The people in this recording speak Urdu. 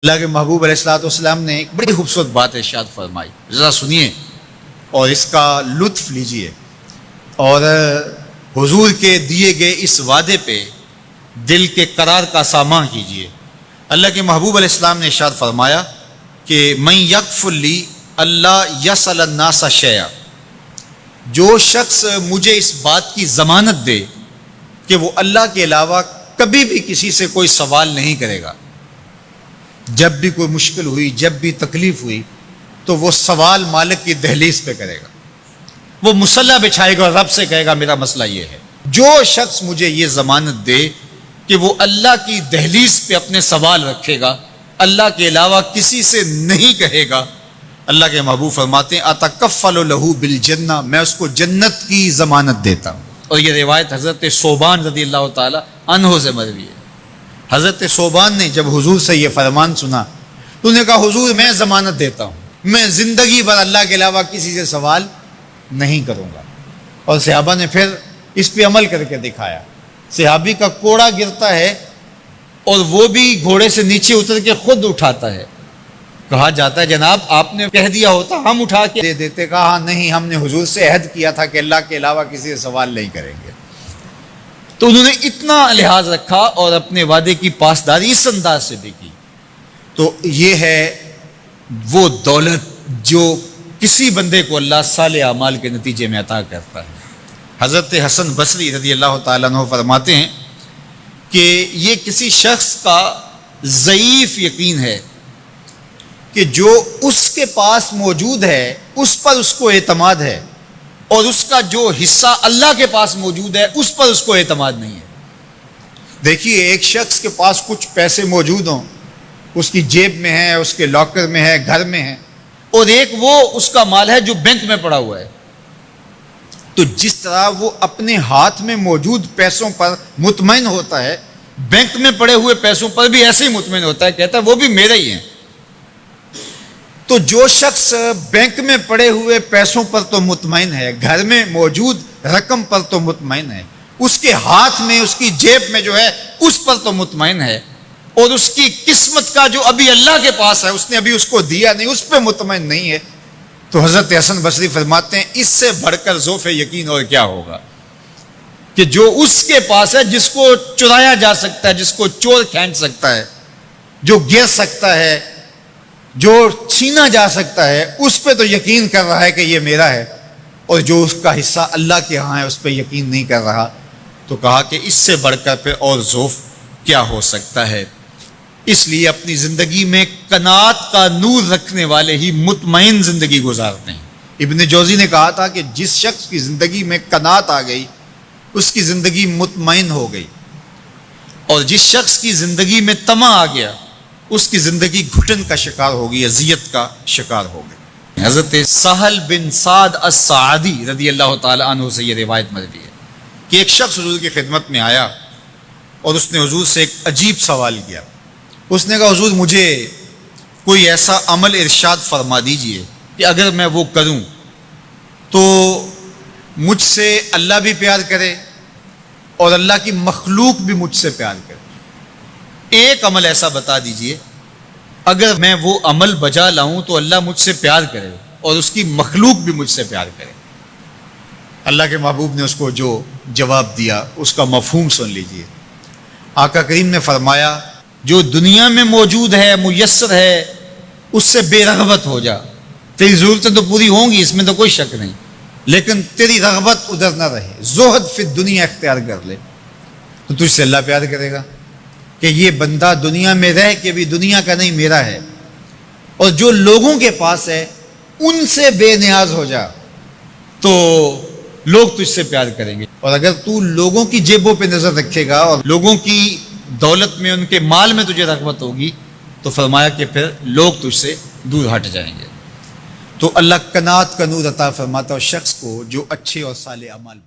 اللہ کے محبوب علیہ الصلوۃ والسلام نے ایک بڑی خوبصورت بات ارشاد فرمائی، ذرا سنیے اور اس کا لطف لیجئے اور حضور کے دیے گئے اس وعدے پہ دل کے قرار کا سامان کیجئے۔ اللہ کے محبوب علیہ السلام نے ارشاد فرمایا کہ من یکفل لی اللہ یسأل الناس شیئا، جو شخص مجھے اس بات کی ضمانت دے کہ وہ اللہ کے علاوہ کبھی بھی کسی سے کوئی سوال نہیں کرے گا، جب بھی کوئی مشکل ہوئی، جب بھی تکلیف ہوئی تو وہ سوال مالک کی دہلیز پہ کرے گا، وہ مصلی بچھائے گا اور رب سے کہے گا میرا مسئلہ یہ ہے۔ جو شخص مجھے یہ ضمانت دے کہ وہ اللہ کی دہلیز پہ اپنے سوال رکھے گا، اللہ کے علاوہ کسی سے نہیں کہے گا، اللہ کے محبوب فرماتے ہیں اتکفل لہ بالجنہ، میں اس کو جنت کی ضمانت دیتا ہوں۔ اور یہ روایت حضرت ثوبان رضی اللہ تعالی عنہ سے مروی ہے۔ حضرت ثوبان نے جب حضور سے یہ فرمان سنا تو انہوں نے کہا حضور میں ضمانت دیتا ہوں، میں زندگی بھر اللہ کے علاوہ کسی سے سوال نہیں کروں گا۔ اور صحابہ نے پھر اس پہ عمل کر کے دکھایا۔ صحابی کا کوڑا گرتا ہے اور وہ بھی گھوڑے سے نیچے اتر کے خود اٹھاتا ہے، کہا جاتا ہے جناب آپ نے کہہ دیا ہوتا ہم اٹھا کے دے دیتے، کہا ہاں نہیں، ہم نے حضور سے عہد کیا تھا کہ اللہ کے علاوہ کسی سے سوال نہیں کریں گے۔ تو انہوں نے اتنا لحاظ رکھا اور اپنے وعدے کی پاسداری اس انداز سے بھی کی۔ تو یہ ہے وہ دولت جو کسی بندے کو اللہ صالح اعمال کے نتیجے میں عطا کرتا ہے۔ حضرت حسن بصری رضی اللہ تعالیٰ عنہ فرماتے ہیں کہ یہ کسی شخص کا ضعیف یقین ہے کہ جو اس کے پاس موجود ہے اس پر اس کو اعتماد ہے، اور اس کا جو حصہ اللہ کے پاس موجود ہے اس پر اس کو اعتماد نہیں ہے۔ دیکھیے ایک شخص کے پاس کچھ پیسے موجود ہوں، اس کی جیب میں ہے، اس کے لاکر میں ہے، گھر میں ہے، اور ایک وہ اس کا مال ہے جو بینک میں پڑا ہوا ہے، تو جس طرح وہ اپنے ہاتھ میں موجود پیسوں پر مطمئن ہوتا ہے، بینک میں پڑے ہوئے پیسوں پر بھی ایسے ہی مطمئن ہوتا ہے، کہتا ہے وہ بھی میرے ہی ہیں۔ تو جو شخص بینک میں پڑے ہوئے پیسوں پر تو مطمئن ہے، گھر میں موجود رقم پر تو مطمئن ہے، اس کے ہاتھ میں اس کی جیب میں جو ہے اس پر تو مطمئن ہے، اور اس کی قسمت کا جو ابھی اللہ کے پاس ہے اس نے ابھی اس کو دیا نہیں، اس پہ مطمئن نہیں ہے، تو حضرت حسن بصری فرماتے ہیں اس سے بڑھ کر ذوف یقین اور کیا ہوگا کہ جو اس کے پاس ہے، جس کو چرایا جا سکتا ہے، جس کو چور کھینچ سکتا ہے، جو گر سکتا ہے، جو چھینا جا سکتا ہے، اس پہ تو یقین کر رہا ہے کہ یہ میرا ہے، اور جو اس کا حصہ اللہ کے ہاں ہے اس پہ یقین نہیں کر رہا، تو کہا کہ اس سے بڑھ کر پھر اور ذوف کیا ہو سکتا ہے۔ اس لیے اپنی زندگی میں قناعت کا نور رکھنے والے ہی مطمئن زندگی گزارتے ہیں۔ ابن جوزی نے کہا تھا کہ جس شخص کی زندگی میں قناعت آ گئی اس کی زندگی مطمئن ہو گئی، اور جس شخص کی زندگی میں طمع آ گیا اس کی زندگی گھٹن کا شکار ہوگی، اذیت کا شکار ہو گئی۔ حضرت سہل بن سعد الساعدی رضی اللہ تعالی عنہ سے یہ روایت مروی ہے کہ ایک شخص حضور کی خدمت میں آیا اور اس نے حضور سے ایک عجیب سوال کیا۔ اس نے کہا حضور مجھے کوئی ایسا عمل ارشاد فرما دیجئے کہ اگر میں وہ کروں تو مجھ سے اللہ بھی پیار کرے اور اللہ کی مخلوق بھی مجھ سے پیار کرے، ایک عمل ایسا بتا دیجئے اگر میں وہ عمل بجا لاؤں تو اللہ مجھ سے پیار کرے اور اس کی مخلوق بھی مجھ سے پیار کرے۔ اللہ کے محبوب نے اس کو جو جواب دیا اس کا مفہوم سن لیجئے۔ آقا کریم نے فرمایا جو دنیا میں موجود ہے، میسر ہے، اس سے بے رغبت ہو جا، تیری ضرورتیں تو پوری ہوں گی، اس میں تو کوئی شک نہیں، لیکن تیری رغبت ادھر نہ رہے، زہد فی الدنیا اختیار کر لے، تو تجھ سے اللہ پیار کرے گا کہ یہ بندہ دنیا میں رہ کے بھی دنیا کا نہیں میرا ہے، اور جو لوگوں کے پاس ہے ان سے بے نیاز ہو جا تو لوگ تجھ سے پیار کریں گے، اور اگر تو لوگوں کی جیبوں پہ نظر رکھے گا اور لوگوں کی دولت میں، ان کے مال میں تجھے رغبت ہوگی تو فرمایا کہ پھر لوگ تجھ سے دور ہٹ جائیں گے۔ تو اللہ قناعت کا نور عطا فرماتا ہے شخص کو جو اچھے اور صالح اعمال